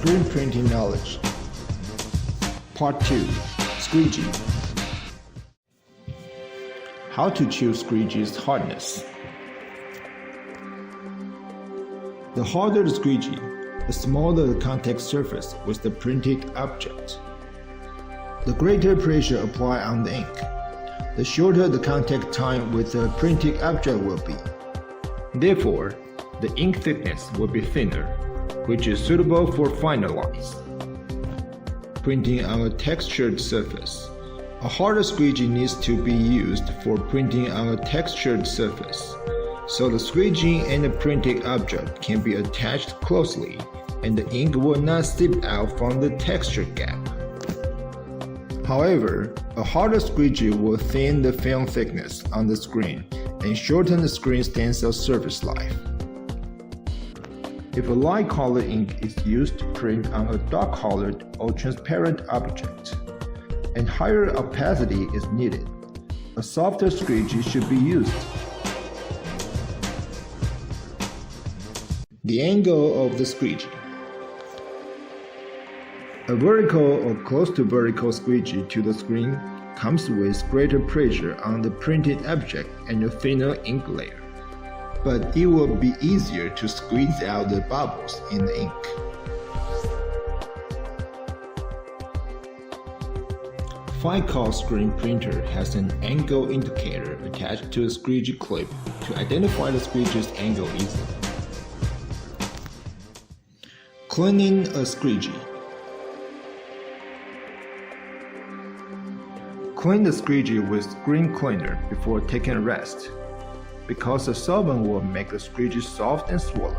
Screen Printing Knowledge. Part 2. Squeegee. How to choose squeegee's hardness. The harder the squeegee, the smaller the contact surface with the printed object. The greater pressure applied on the ink, the shorter the contact time with the printed object will be. Therefore, the ink thickness will be thinner, which is suitable for finer lines. Printing on a textured surface. A harder squeegee needs to be used for printing on a textured surface, so the squeegee and the printed object can be attached closely and the ink will not seep out from the texture gap. However, a harder squeegee will thin the film thickness on the screen and shorten the screen stencil surface life. If a light-colored ink is used to print on a dark-colored or transparent object, and higher opacity is needed, a softer squeegee should be used. The angle of the squeegee. A vertical or close to vertical squeegee to the screen comes with greater pressure on the printed object and a thinner ink layer, but it will be easier to squeeze out the bubbles in the ink. FineCause screen printer has an angle indicator attached to a squeegee clip to identify the squeegee's angle easily. Cleaning a squeegee. Clean the squeegee with screen cleaner before taking a rest, because the solvent will make the squeegee soft and swollen,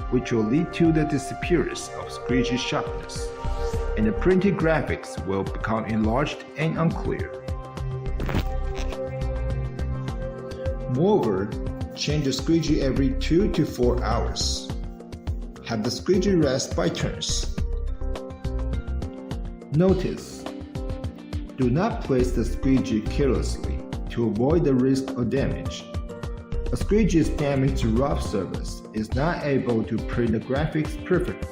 which will lead to the disappearance of squeegee sharpness, and the printed graphics will become enlarged and unclear. Moreover, change the squeegee every 2 to 4 hours. Have the squeegee rest by turns. Notice: do not place the squeegee carelessly to avoid the risk of damage. A squeegee's damaged rough surface is not able to print the graphics perfectly.